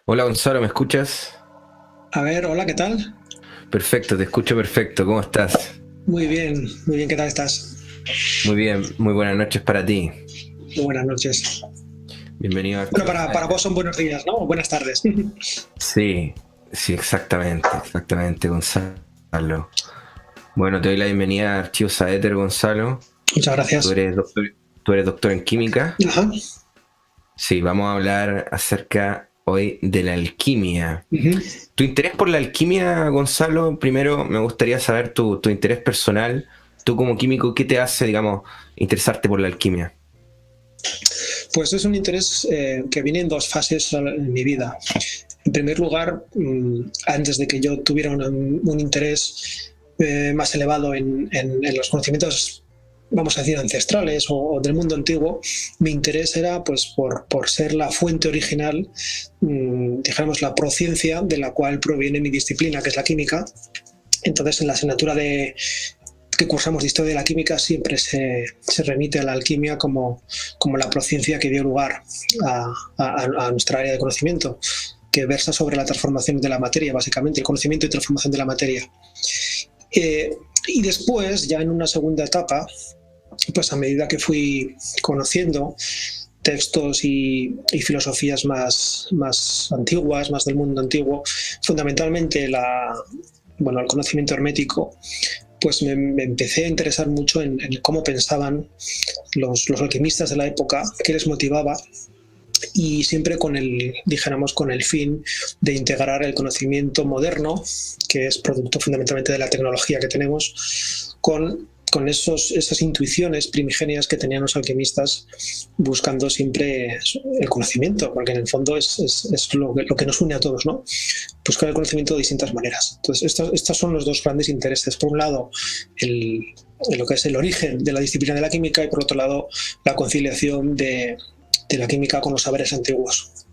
Hola Gonzalo, ¿me escuchas? A ver, hola, ¿qué tal? Perfecto, te escucho perfecto. ¿Cómo estás? Muy bien, ¿qué tal estás? Muy bien, muy buenas noches para ti. Muy buenas noches. Bienvenido a Bueno, Archivo para vos Saeta. son buenos días, ¿no? O buenas tardes. Sí, sí, exactamente, Gonzalo. Bueno, te doy la bienvenida a Archivo Saeter, Gonzalo. Muchas Tú gracias. eres doctor, tú eres doctor en química. Ajá. Sí, vamos a hablar acerca hoy de la alquimia. Ujú. Tu interés por la alquimia, Gonzalo, primero me gustaría saber tu interés personal. Tú como químico, ¿qué te hace, digamos, interesarte por la alquimia? Pues es un interés que viene en dos fases en mi vida. En primer lugar, antes de que yo tuviera un interés más elevado en los conocimientos, vamos a decir, ancestrales o del mundo antiguo, mi interés era pues por ser la fuente original, dijéramos, la prociencia de la cual proviene mi disciplina, que es la química. Entonces, en la asignatura que cursamos de Historia de la Química siempre se remite a la alquimia como la prociencia que dio lugar a nuestra área de conocimiento, que versa sobre la transformación de la materia, básicamente, el conocimiento y transformación de la materia. Eh, y después, ya en una segunda etapa, pues a medida que fui conociendo textos y filosofías más antiguas, más del mundo antiguo, fundamentalmente bueno, el conocimiento hermético, pues me empecé a interesar mucho en cómo pensaban los alquimistas de la época, qué les motivaba, y siempre dijéramos, con el fin de integrar el conocimiento moderno, que es producto fundamentalmente de la tecnología que tenemos, con esas intuiciones primigenias que tenían los alquimistas, buscando siempre el conocimiento, porque en el fondo es lo que nos une a todos, ¿no? Buscar el conocimiento de distintas maneras. Entonces, estos son los dos grandes intereses. Por un lado, el, lo que es el origen de la disciplina de la química, y por otro lado, la conciliación de la química con los saberes antiguos.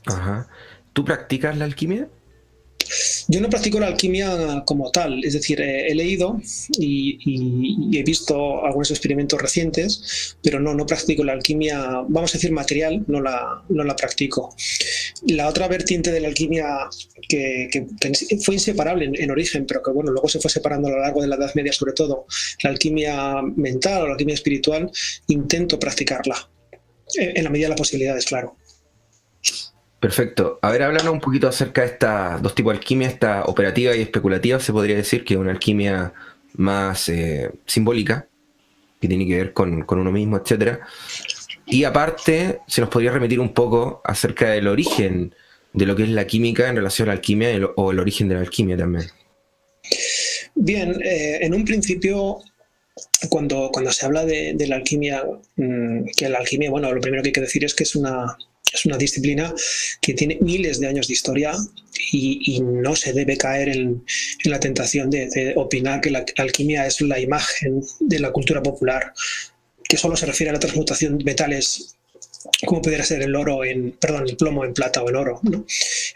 Ajá. ¿Tú practicas la alquimia? Yo no practico la alquimia como tal, es decir, he leído y he visto algunos experimentos recientes, pero no practico la alquimia, vamos a decir material, no la practico. La otra vertiente de la alquimia que fue inseparable en origen, pero que bueno, luego se fue separando a lo largo de la Edad Media, sobre todo, la alquimia mental o la alquimia espiritual, intento practicarla, en la medida de las posibilidades, claro. Perfecto. A ver, háblanos un poquito acerca de estas dos tipos de alquimia, esta operativa y especulativa. Se podría decir que es una alquimia más simbólica, que tiene que ver con uno mismo, etcétera. Y aparte, se nos podría remitir un poco acerca del origen de lo que es la química en relación a la alquimia o el origen de la alquimia también. Bien, en un principio, cuando se habla de la alquimia, que la alquimia, bueno, lo primero que hay que decir es que es una disciplina que tiene miles de años de historia y no se debe caer en la tentación de opinar que la alquimia es la imagen de la cultura popular, que solo se refiere a la transmutación de metales como pudiera ser el oro perdón, el plomo en plata o el oro, ¿no?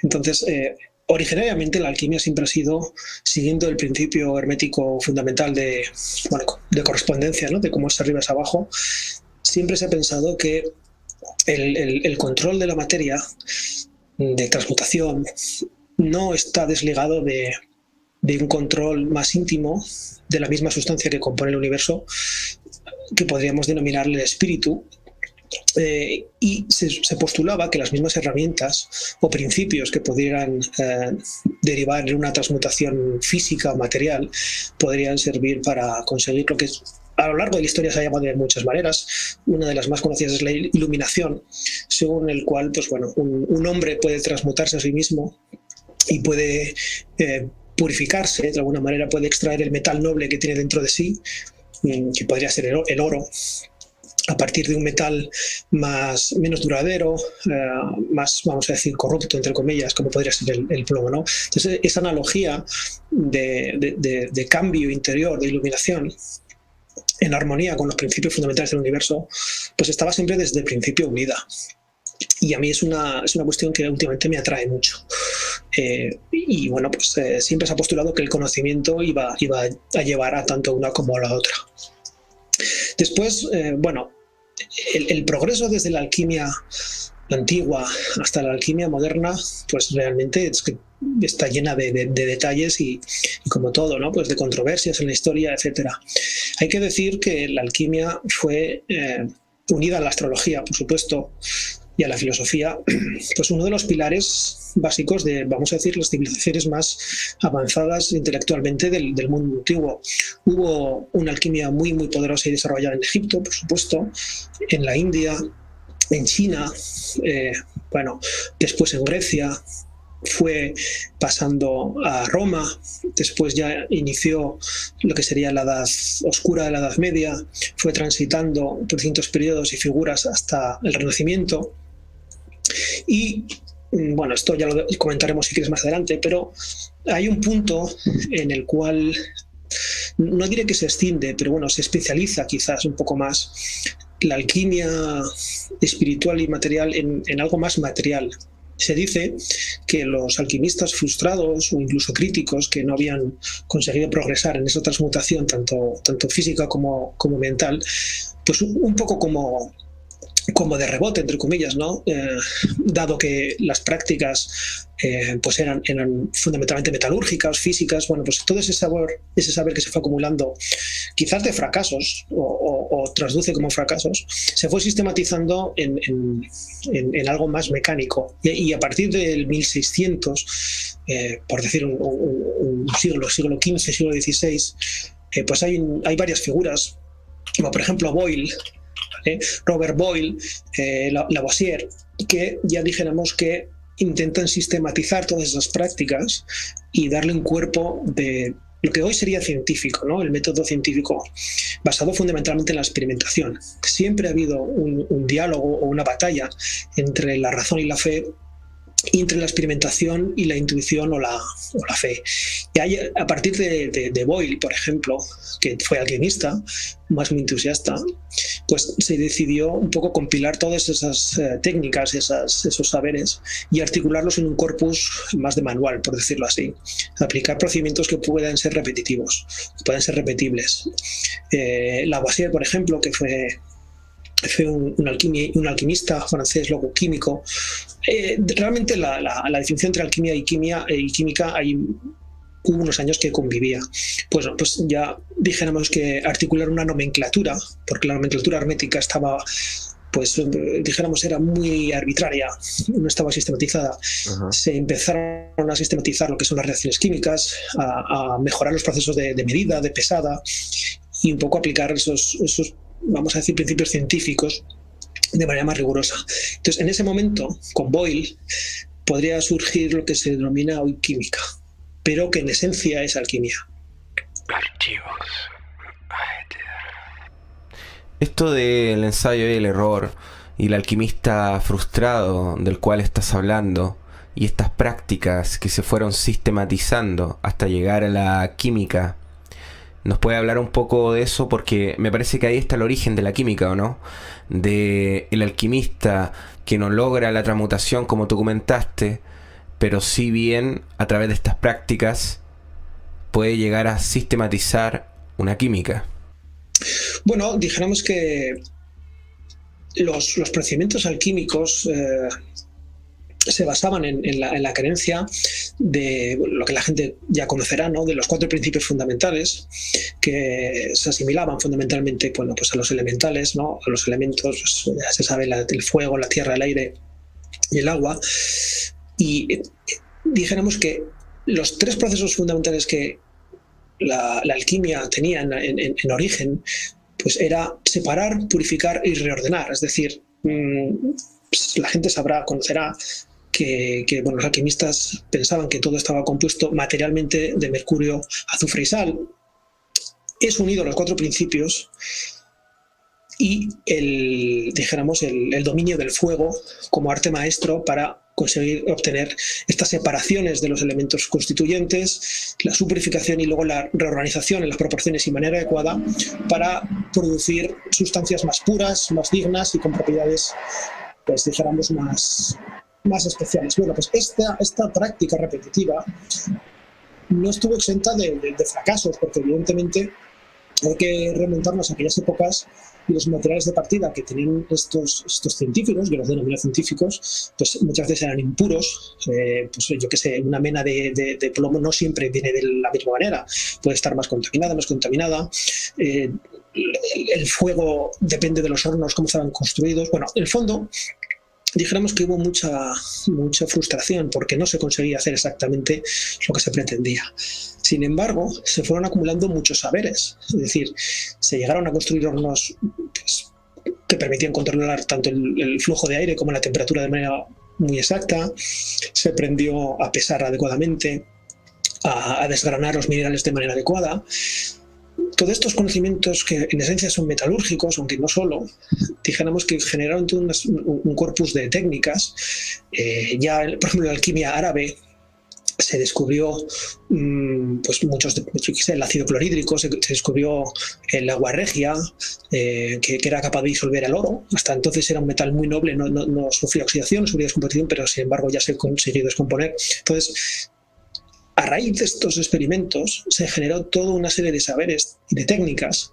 Entonces, originariamente la alquimia siempre ha sido siguiendo el principio hermético fundamental bueno, de correspondencia, ¿no? De cómo es arriba es abajo. Siempre se ha pensado que el control de la materia, de transmutación, no está desligado de un control más íntimo de la misma sustancia que compone el universo, que podríamos denominarle el espíritu, y se postulaba que las mismas herramientas o principios que pudieran derivar en una transmutación física o material podrían servir para conseguir lo que a lo largo de la historia se ha llamado de muchas maneras. Una de las más conocidas es la iluminación, según el cual pues, bueno, un hombre puede transmutarse a sí mismo y puede purificarse, de alguna manera puede extraer el metal noble que tiene dentro de sí, que podría ser el oro, a partir de un metal menos duradero, más, vamos a decir, corrupto, entre comillas, como podría ser el plomo, ¿no? Entonces, esa analogía de cambio interior, de iluminación, en armonía con los principios fundamentales del universo, pues estaba siempre desde el principio unida. Y a mí es una cuestión que últimamente me atrae mucho. Y bueno, pues siempre se ha postulado que el conocimiento iba a llevar a tanto una como a la otra. Después, bueno, el progreso desde la alquimia antigua hasta la alquimia moderna, pues realmente es que está llena de detalles y como todo, ¿no? Pues de controversias en la historia, etcétera. Hay que decir que la alquimia fue unida a la astrología, por supuesto, y a la filosofía, pues uno de los pilares básicos de, vamos a decir, las civilizaciones más avanzadas intelectualmente del mundo antiguo. Hubo una alquimia muy, muy poderosa y desarrollada en Egipto, por supuesto, en la India, en China, bueno, después en Grecia, fue pasando a Roma, después ya inició lo que sería la Edad Oscura de la Edad Media, fue transitando por distintos periodos y figuras hasta el Renacimiento. Y bueno, esto ya lo comentaremos si quieres más adelante, pero hay un punto en el cual no diré que se extiende, pero bueno, se especializa quizás un poco más la alquimia espiritual y material en algo más material. Se dice que los alquimistas frustrados o incluso críticos que no habían conseguido progresar en esa transmutación tanto física como mental, pues un poco como de rebote, entre comillas, ¿no? Dado que las prácticas pues eran fundamentalmente metalúrgicas, físicas, bueno, pues todo ese saber que se fue acumulando, quizás de fracasos o trasluce como fracasos, se fue sistematizando en algo más mecánico. Y a partir del 1600, por decir un siglo XV, siglo XVI, pues hay varias figuras, como por ejemplo Boyle, Robert Boyle, Lavoisier, que ya dijéramos que intentan sistematizar todas esas prácticas y darle un cuerpo de lo que hoy sería científico, ¿no? El método científico basado fundamentalmente en la experimentación. Siempre ha habido un diálogo o una batalla entre la razón y la fe, entre la experimentación y la intuición o la fe. Y hay, a partir de Boyle, por ejemplo, que fue alquimista, más muy entusiasta, pues se decidió un poco compilar todas esas técnicas, esos saberes y articularlos en un corpus más de manual, por decirlo así. Aplicar procedimientos que puedan ser repetitivos, que puedan ser repetibles. Lavoisier, por ejemplo, que fue un alquimista francés, luego químico. Realmente la distinción entre alquimia y química hubo unos años que convivía. Pues ya dijéramos que articular una nomenclatura, porque la nomenclatura hermética estaba, pues dijéramos, era muy arbitraria, no estaba sistematizada. Se empezaron a sistematizar lo que son las reacciones químicas, a mejorar los procesos de medida, de pesada, y un poco aplicar esos vamos a decir, principios científicos de manera más rigurosa. Entonces, en ese momento, con Boyle, podría surgir lo que se denomina hoy química, pero que en esencia es alquimia. Archivos. Esto del ensayo y el error y el alquimista frustrado del cual estás hablando y estas prácticas que se fueron sistematizando hasta llegar a la química, ¿nos puede hablar un poco de eso? Porque me parece que ahí está el origen de la química, ¿o no? De el alquimista que no logra la transmutación, como tú comentaste, pero sí bien a través de estas prácticas puede llegar a sistematizar una química. Bueno, dijéramos que los procedimientos alquímicos se basaban en la creencia de lo que la gente ya conocerá, ¿no? De los 4 principios fundamentales que se asimilaban fundamentalmente, bueno, pues a los elementales, ¿no? A los elementos, ya se sabe, el fuego, la tierra, el aire y el agua. Y dijéramos que los 3 procesos fundamentales que la alquimia tenía en origen, pues era separar, purificar y reordenar. Es decir, pues la gente conocerá que bueno, los alquimistas pensaban que todo estaba compuesto materialmente de mercurio, azufre y sal. Es unido a los 4 principios y el dominio del fuego como arte maestro para conseguir obtener estas separaciones de los elementos constituyentes, la su purificación y luego la reorganización en las proporciones y manera adecuada para producir sustancias más puras, más dignas y con propiedades, pues dijéramos, más especiales. Bueno, pues esta práctica repetitiva no estuvo exenta de fracasos, porque evidentemente hay que remontarnos a aquellas épocas Y los materiales de partida que tenían estos científicos, yo los denomino científicos, pues muchas veces eran impuros. Pues yo qué sé, una mena de plomo no siempre viene de la misma manera, puede estar más contaminada, más contaminada. El fuego depende de los hornos, cómo estaban construidos. Bueno, en el fondo, dijéramos que hubo mucha frustración porque no se conseguía hacer exactamente lo que se pretendía. Sin embargo, se fueron acumulando muchos saberes, es decir, se llegaron a construir hornos, pues, que permitían controlar tanto el flujo de aire como la temperatura de manera muy exacta, se aprendió a pesar adecuadamente, a desgranar los minerales de manera adecuada. Todos estos conocimientos que en esencia son metalúrgicos, aunque no solo, dijéramos que generaron todo un corpus de técnicas. Ya, por ejemplo, la alquimia árabe se descubrió pues el ácido clorhídrico, se descubrió el agua regia, que era capaz de disolver el oro. Hasta entonces era un metal muy noble, no sufría oxidación, no sufría descomposición, pero sin embargo ya se consiguió descomponer. Entonces, a raíz de estos experimentos se generó toda una serie de saberes y de técnicas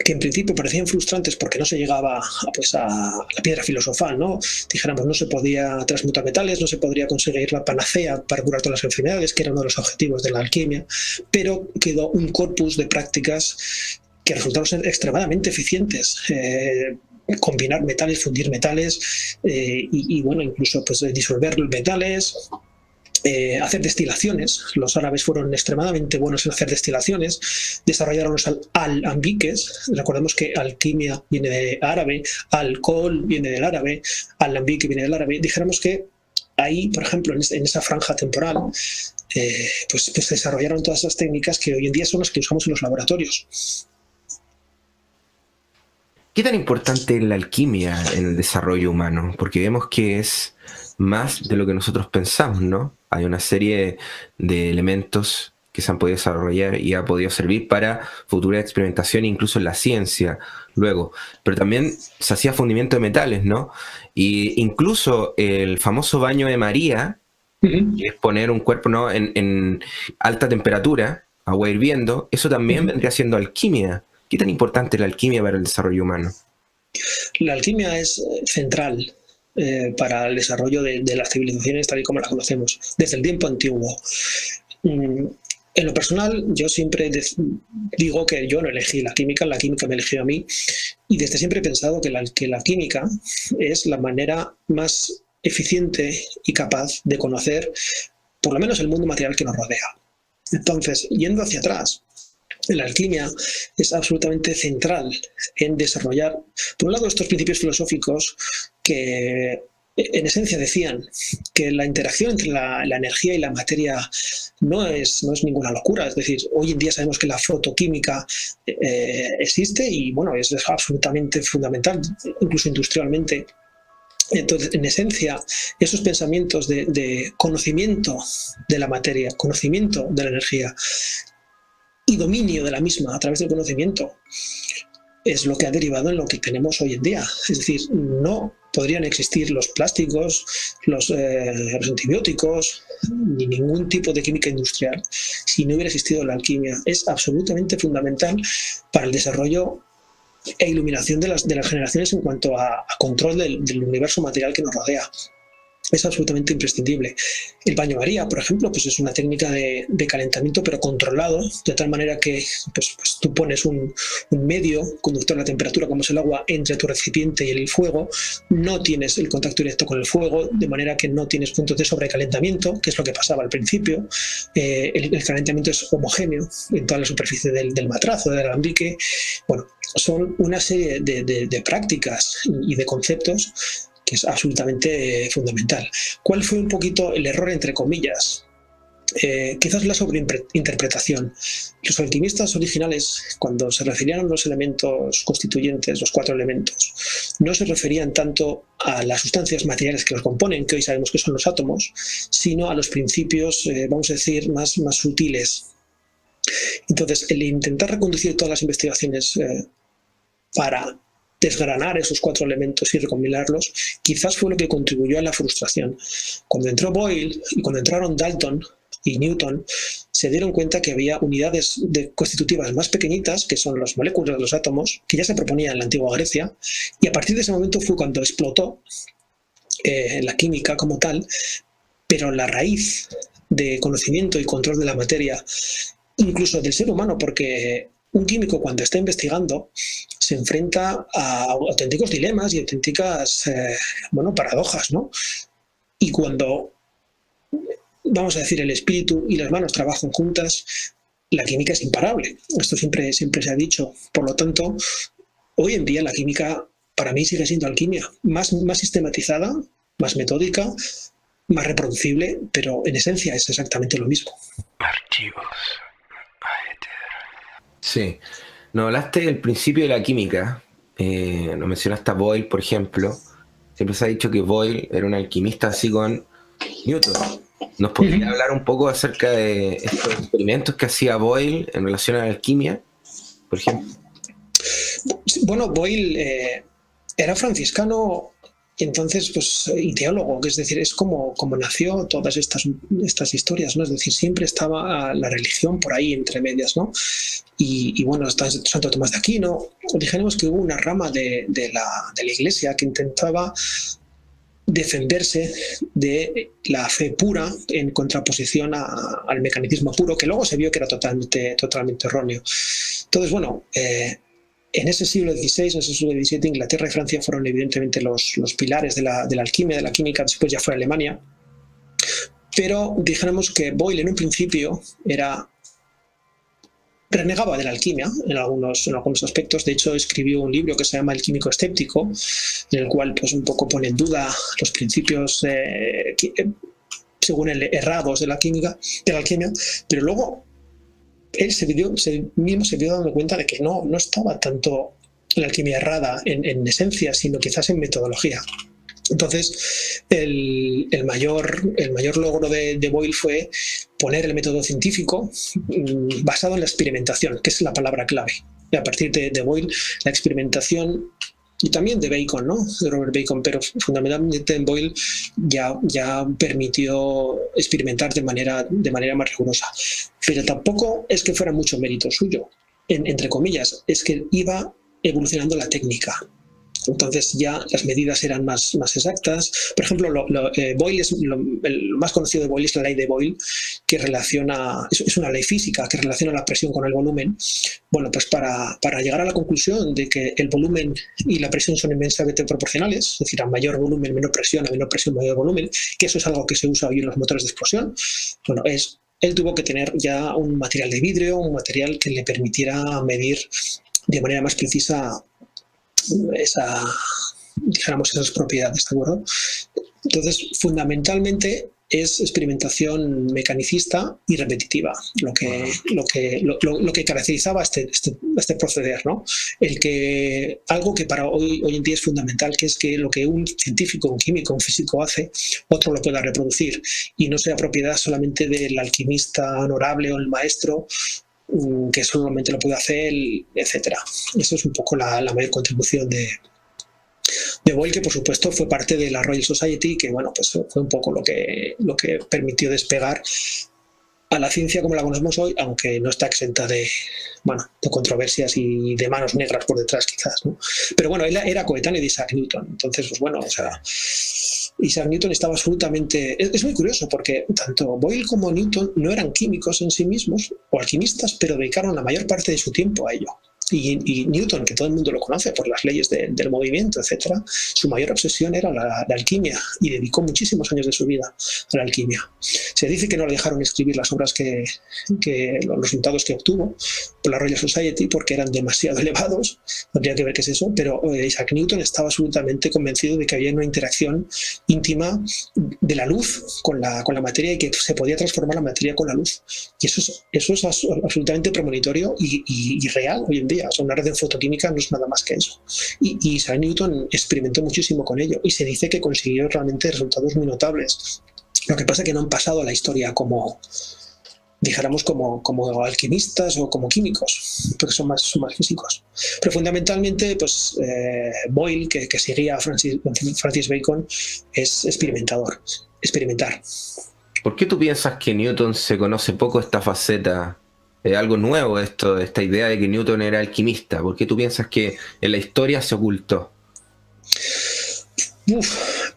que en principio parecían frustrantes porque no se llegaba a la piedra filosofal, ¿no? Dijéramos, no se podía transmutar metales, no se podría conseguir la panacea para curar todas las enfermedades, que era uno de los objetivos de la alquimia, pero quedó un corpus de prácticas que resultaron ser extremadamente eficientes. Combinar metales, fundir metales y bueno, incluso pues, disolver metales. Hacer destilaciones. Los árabes fueron extremadamente buenos en hacer destilaciones, desarrollaron los alambiques. Recordemos que alquimia viene de árabe, alcohol viene del árabe, alambique viene del árabe. Dijéramos que ahí, por ejemplo, en esa franja temporal, pues desarrollaron todas esas técnicas que hoy en día son las que usamos en los laboratorios. ¿Qué tan importante es la alquimia en el desarrollo humano? Porque vemos que es más de lo que nosotros pensamos, ¿no? Hay una serie de elementos que se han podido desarrollar y ha podido servir para futura experimentación, incluso en la ciencia, luego. Pero también se hacía fundimiento de metales, ¿no? Y incluso el famoso baño de María, que es poner un cuerpo, ¿no?, en alta temperatura, agua hirviendo, eso también vendría siendo alquimia. ¿Qué tan importante es la alquimia para el desarrollo humano? La alquimia es central para el desarrollo de las civilizaciones tal y como las conocemos, desde el tiempo antiguo. En lo personal, yo siempre digo que yo no elegí la química me eligió a mí, y desde siempre he pensado que la química es la manera más eficiente y capaz de conocer por lo menos el mundo material que nos rodea. Entonces, yendo hacia atrás, la alquimia es absolutamente central en desarrollar, por un lado, estos principios filosóficos que en esencia decían que la interacción entre la energía y la materia no es ninguna locura. Es decir, hoy en día sabemos que la fotoquímica existe y bueno, es absolutamente fundamental, incluso industrialmente. Entonces, en esencia, esos pensamientos de conocimiento de la materia, conocimiento de la energía y dominio de la misma a través del conocimiento es lo que ha derivado en lo que tenemos hoy en día. Es decir, no podrían existir los plásticos, los antibióticos, ni ningún tipo de química industrial si no hubiera existido la alquimia. Es absolutamente fundamental para el desarrollo e iluminación de las generaciones en cuanto a control del universo material que nos rodea. Es absolutamente imprescindible. El baño María, por ejemplo, pues es una técnica de calentamiento pero controlado, de tal manera que pues tú pones un medio conductor a la temperatura, como es el agua, entre tu recipiente y el fuego, no tienes el contacto directo con el fuego, de manera que no tienes puntos de sobrecalentamiento, que es lo que pasaba al principio. El calentamiento es homogéneo en toda la superficie del matrazo, del alambique. Bueno, son una serie de prácticas y de conceptos que es absolutamente fundamental. ¿Cuál fue un poquito el error, entre comillas? Quizás la sobreinterpretación. Los alquimistas originales, cuando se referían a los elementos constituyentes, los 4 elementos, no se referían tanto a las sustancias materiales que los componen, que hoy sabemos que son los átomos, sino a los principios, vamos a decir, más sutiles. Entonces, el intentar reconducir todas las investigaciones para desgranar esos 4 elementos y recombinarlos, quizás fue lo que contribuyó a la frustración. Cuando entró Boyle y cuando entraron Dalton y Newton se dieron cuenta que había unidades constitutivas más pequeñitas, que son las moléculas de los átomos, que ya se proponían en la antigua Grecia, y a partir de ese momento fue cuando explotó la química como tal, pero la raíz de conocimiento y control de la materia, incluso del ser humano, porque un químico cuando está investigando se enfrenta a auténticos dilemas y auténticas paradojas, ¿no? Y cuando, vamos a decir, el espíritu y las manos trabajan juntas, la química es imparable. Esto siempre se ha dicho. Por lo tanto, hoy en día la química para mí sigue siendo alquimia, más sistematizada, más metódica, más reproducible, pero en esencia es exactamente lo mismo. Archivos. Sí. Nos hablaste del principio de la química. Nos mencionaste a Boyle, por ejemplo. Siempre se ha dicho que Boyle era un alquimista así con Newton. ¿Nos podría hablar un poco acerca de estos experimentos que hacía Boyle en relación a la alquimia, por ejemplo? Bueno, Boyle era franciscano y entonces, y teólogo, que es decir, es como nació todas estas historias, ¿no? Es decir, siempre estaba la religión por ahí entre medias, ¿no? Y bueno, está Santo Tomás de Aquino. Dijéramos que hubo una rama de la Iglesia que intentaba defenderse de la fe pura en contraposición al mecanismo puro, que luego se vio que era totalmente erróneo. Entonces, bueno, en ese siglo XVI, en ese siglo XVII, Inglaterra y Francia fueron evidentemente los pilares de la alquimia, de la química. Después ya fue Alemania. Pero dijéramos que Boyle en un principio renegaba de la alquimia en algunos aspectos. De hecho, escribió un libro que se llama El químico escéptico, en el cual un poco pone en duda los principios según él errados de la alquimia, pero luego él mismo se vio dando cuenta de que no estaba tanto la alquimia errada en esencia, sino quizás en metodología. Entonces, el mayor logro de Boyle fue poner el método científico basado en la experimentación, que es la palabra clave. Y a partir de Boyle, la experimentación, y también de Bacon, ¿no? De Robert Bacon, pero fundamentalmente en Boyle ya permitió experimentar de manera más rigurosa. Pero tampoco es que fuera mucho mérito suyo, entre comillas, es que iba evolucionando la técnica. Entonces ya las medidas eran más exactas. Por ejemplo, Boyle lo más conocido de Boyle es la ley de Boyle, que es una ley física que relaciona la presión con el volumen. Bueno, pues para llegar a la conclusión de que el volumen y la presión son inmensamente proporcionales, es decir, a mayor volumen, menor presión, a menor presión, mayor volumen, que eso es algo que se usa hoy en los motores de explosión, bueno, él tuvo que tener ya un material de vidrio, un material que le permitiera medir de manera más precisa esas propiedades, ¿de acuerdo? Entonces, fundamentalmente es experimentación mecanicista y repetitiva, lo que caracterizaba este proceder, ¿no? Algo que para hoy en día es fundamental, que es que lo que un científico, un químico, un físico hace, otro lo pueda reproducir y no sea propiedad solamente del alquimista honorable o el maestro, que solamente lo puede hacer, etcétera. Eso es un poco la mayor contribución de Boyle, que por supuesto fue parte de la Royal Society, que bueno, pues fue un poco lo que permitió despegar a la ciencia como la conocemos hoy, aunque no está exenta de controversias y de manos negras por detrás, quizás, ¿no? Pero bueno, él era coetáneo de Isaac Newton, entonces, pues bueno, o sea, Isaac Newton estaba absolutamente... Es muy curioso porque tanto Boyle como Newton no eran químicos en sí mismos o alquimistas, pero dedicaron la mayor parte de su tiempo a ello. Y Newton, que todo el mundo lo conoce por las leyes del movimiento, etcétera, su mayor obsesión era la alquimia y dedicó muchísimos años de su vida a la alquimia. Se dice que no le dejaron escribir las obras los resultados que obtuvo por la Royal Society porque eran demasiado elevados, habría que ver qué es eso, pero Isaac Newton estaba absolutamente convencido de que había una interacción íntima de la luz con la materia y que se podía transformar la materia con la luz. Y eso es absolutamente premonitorio y real hoy en día. O sea, una reacción fotoquímica no es nada más que eso. Y Isaac Newton experimentó muchísimo con ello y se dice que consiguió realmente resultados muy notables. Lo que pasa es que no han pasado a la historia como alquimistas o como químicos, porque son más físicos. Pero fundamentalmente, pues Boyle, que seguía a Francis Bacon, es experimentar. ¿Por qué tú piensas que Newton se conoce poco esta faceta? Es algo nuevo esto, esta idea de que Newton era alquimista. ¿Por qué tú piensas que en la historia se ocultó?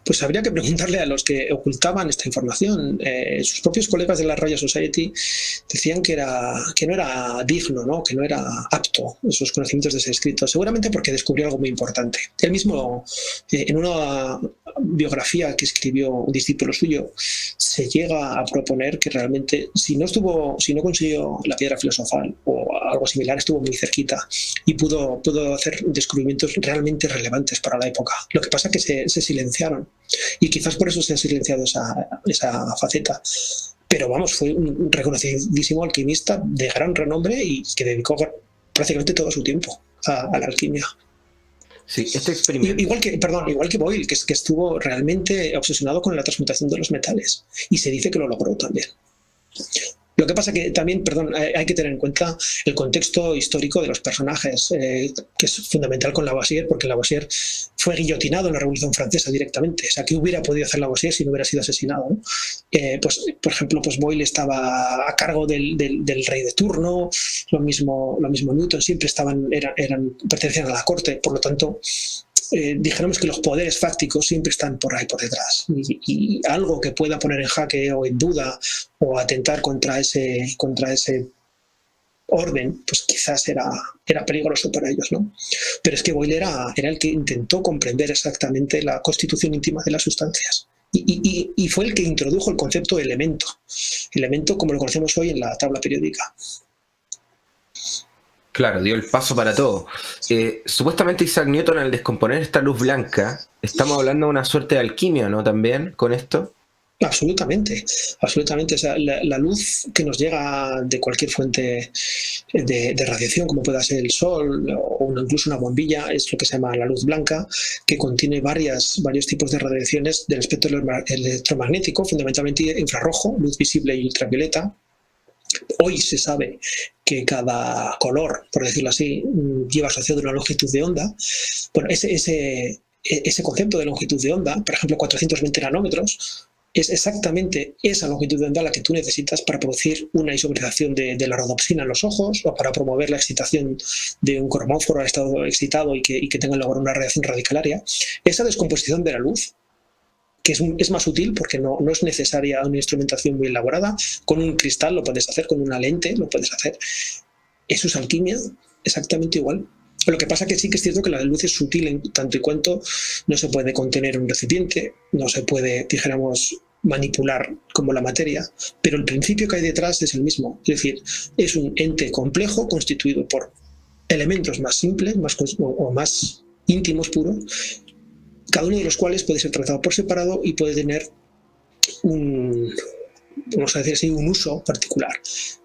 Pues habría que preguntarle a los que ocultaban esta información. Sus propios colegas de la Royal Society decían que no era digno, ¿no? Que no era apto esos conocimientos de ese escrito, seguramente porque descubrió algo muy importante. Él mismo, en una biografía que escribió un discípulo suyo, se llega a proponer que realmente, si no consiguió la piedra filosofal o algo similar, estuvo muy cerquita y pudo hacer descubrimientos realmente relevantes para la época. Lo que pasa es que se silenciaron y quizás por eso se ha silenciado esa faceta. Pero vamos, fue un reconocidísimo alquimista de gran renombre y que dedicó prácticamente todo su tiempo a la alquimia. Sí, este experimento. Igual que Boyle, que estuvo realmente obsesionado con la transmutación de los metales y se dice que lo logró también. Lo que pasa que también, hay que tener en cuenta el contexto histórico de los personajes, que es fundamental con Lavoisier, porque Lavoisier fue guillotinado en la Revolución Francesa directamente. O sea, ¿qué hubiera podido hacer Lavoisier si no hubiera sido asesinado, ¿no? Pues, por ejemplo, pues Boyle estaba a cargo del rey de turno, lo mismo Newton, siempre pertenecían a la corte, por lo tanto, dijéramos que los poderes fácticos siempre están por ahí por detrás y algo que pueda poner en jaque o en duda o atentar contra ese orden, pues quizás era peligroso para ellos, ¿no? Pero es que Boyle era el que intentó comprender exactamente la constitución íntima de las sustancias y fue el que introdujo el concepto de elemento como lo conocemos hoy en la tabla periódica. Claro, dio el paso para todo. Supuestamente Isaac Newton, al descomponer esta luz blanca, estamos hablando de una suerte de alquimia, ¿no? También con esto. Absolutamente. O sea, la luz que nos llega de cualquier fuente de radiación, como pueda ser el sol o incluso una bombilla, es lo que se llama la luz blanca, que contiene varios tipos de radiaciones del espectro electromagnético, fundamentalmente infrarrojo, luz visible y ultravioleta. Hoy se sabe que cada color, por decirlo así, lleva asociado una longitud de onda. Bueno, ese concepto de longitud de onda, por ejemplo, 420 nanómetros, es exactamente esa longitud de onda la que tú necesitas para producir una isomerización de la rodopsina en los ojos o para promover la excitación de un cromóforo a estado excitado y que tenga lugar una reacción radicalaria. Esa descomposición de la luz, que es más útil porque no es necesaria una instrumentación muy elaborada, con un cristal lo puedes hacer, con una lente lo puedes hacer. Eso es alquimia exactamente igual. Lo que pasa que sí que es cierto que la luz es sutil en tanto y cuanto no se puede contener en un recipiente, no se puede, dijéramos, manipular como la materia, pero el principio que hay detrás es el mismo. Es decir, es un ente complejo constituido por elementos más simples o más íntimos, puros, cada uno de los cuales puede ser tratado por separado y puede tener vamos a decir así, un uso particular.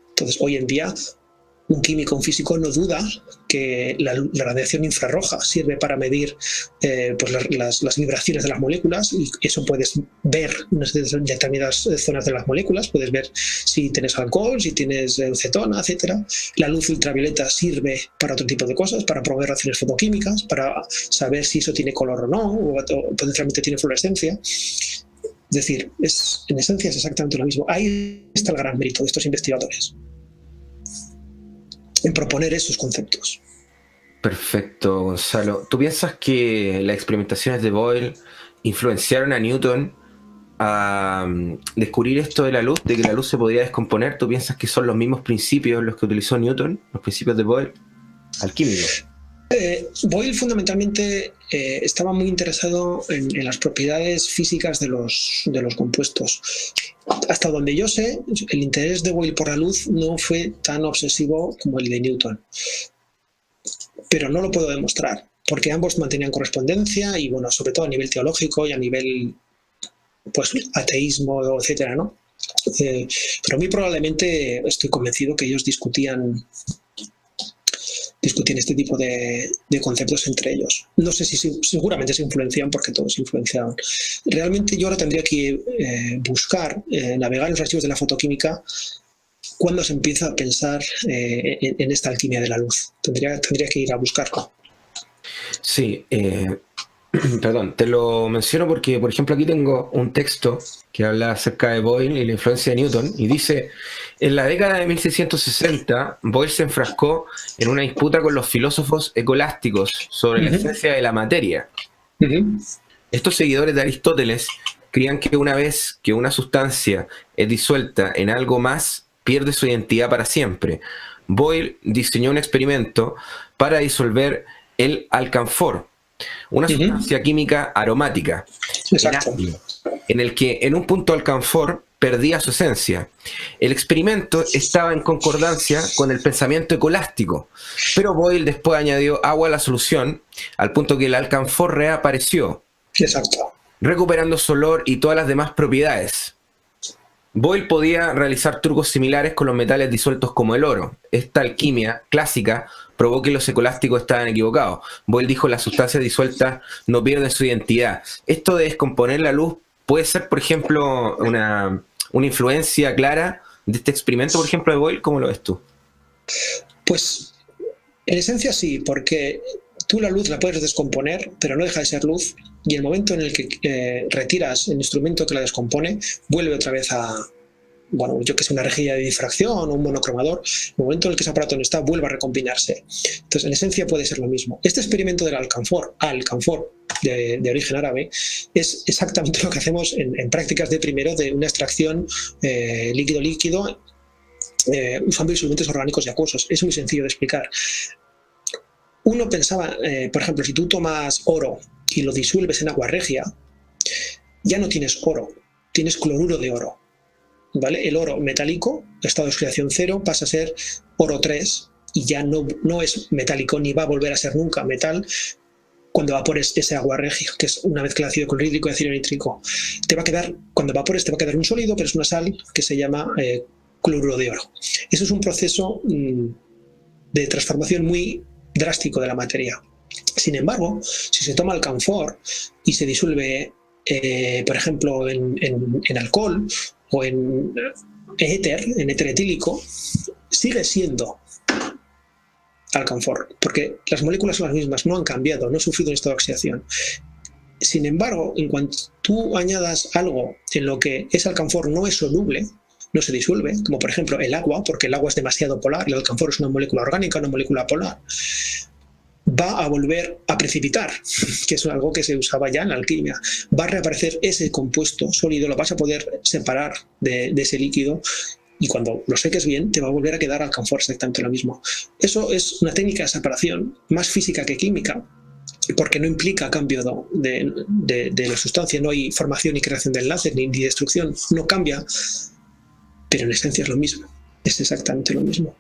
Entonces, hoy en día, un químico, un físico no duda que la radiación infrarroja sirve para medir pues las vibraciones de las moléculas y eso puedes ver en determinadas zonas de las moléculas, puedes ver si tienes alcohol, si tienes cetona, etc. La luz ultravioleta sirve para otro tipo de cosas, para promover reacciones fotoquímicas, para saber si eso tiene color o no, o potencialmente tiene fluorescencia. Es decir, en esencia es exactamente lo mismo. Ahí está el gran mérito de estos investigadores, en proponer esos conceptos. Perfecto, Gonzalo. ¿Tú piensas que las experimentaciones de Boyle influenciaron a Newton a descubrir esto de la luz, de que la luz se podría descomponer? ¿Tú piensas que son los mismos principios los que utilizó Newton, los principios de Boyle, alquímicos? Boyle fundamentalmente estaba muy interesado en las propiedades físicas de los compuestos. Hasta donde yo sé, el interés de Boyle por la luz no fue tan obsesivo como el de Newton. Pero no lo puedo demostrar, porque ambos mantenían correspondencia y, bueno, sobre todo a nivel teológico y a nivel, pues, ateísmo, etcétera, ¿no? Pero muy probablemente estoy convencido que ellos discutían este tipo de conceptos entre ellos. No sé si seguramente se influencian porque todos se influenciaban. Realmente yo ahora tendría que buscar, navegar en los archivos de la fotoquímica cuando se empieza a pensar en esta alquimia de la luz. Tendría que ir a buscarlo. Sí, Perdón, te lo menciono porque, por ejemplo, aquí tengo un texto que habla acerca de Boyle y la influencia de Newton, y dice, en la década de 1660, Boyle se enfrascó en una disputa con los filósofos escolásticos sobre la esencia de la materia. Estos seguidores de Aristóteles creían que una vez que una sustancia es disuelta en algo más, pierde su identidad para siempre. Boyle diseñó un experimento para disolver el alcanfor, una sustancia química aromática, Exacto. en el que en un punto alcanfor perdía su esencia. El experimento estaba en concordancia con el pensamiento escolástico, pero Boyle después añadió agua a la solución, al punto que el alcanfor reapareció, Exacto. recuperando su olor y todas las demás propiedades. Boyle podía realizar trucos similares con los metales disueltos como el oro. Esta alquimia clásica probó que los escolásticos estaban equivocados. Boyle dijo: las sustancias disueltas no pierden su identidad. Esto de descomponer la luz puede ser, por ejemplo, una influencia clara de este experimento, por ejemplo, de Boyle. ¿Cómo lo ves tú? Pues en esencia sí, porque tú la luz la puedes descomponer, pero no deja de ser luz, y el momento en el que retiras el instrumento que la descompone, vuelve otra vez a, bueno, yo que sé, una rejilla de difracción o un monocromador. El momento en el que ese aparato no está, vuelve a recombinarse. Entonces, en esencia puede ser lo mismo. Este experimento del alcanfor de origen árabe, es exactamente lo que hacemos en prácticas de primero de una extracción líquido-líquido usando disolventes orgánicos y acuosos. Es muy sencillo de explicar. Uno pensaba, por ejemplo, si tú tomas oro y lo disuelves en agua regia, ya no tienes oro, tienes cloruro de oro. ¿Vale? El oro metálico, estado de oxidación 0, pasa a ser oro 3 y ya no es metálico ni va a volver a ser nunca metal cuando evapores ese agua regia, que es una mezcla de ácido clorhídrico y ácido nítrico. Te va a quedar, cuando evapores te va a quedar un sólido, pero es una sal que se llama cloruro de oro. Eso es un proceso de transformación muy drástico de la materia. Sin embargo, si se toma alcanfor y se disuelve, por ejemplo, en alcohol o en éter etílico, sigue siendo alcanfor, porque las moléculas son las mismas, no han cambiado, no han sufrido un estado de oxidación. Sin embargo, en cuanto tú añadas algo en lo que ese alcanfor no es soluble, no se disuelve, como por ejemplo el agua, porque el agua es demasiado polar, el alcanfor es una molécula orgánica, una molécula polar, va a volver a precipitar, que es algo que se usaba ya en la alquimia. Va a reaparecer ese compuesto sólido, lo vas a poder separar de ese líquido, y cuando lo seques bien, te va a volver a quedar alcanfor exactamente lo mismo. Eso es una técnica de separación más física que química, porque no implica cambio de la sustancia, no hay formación ni creación de enlaces, ni destrucción, no cambia, pero en esencia es lo mismo, es exactamente lo mismo.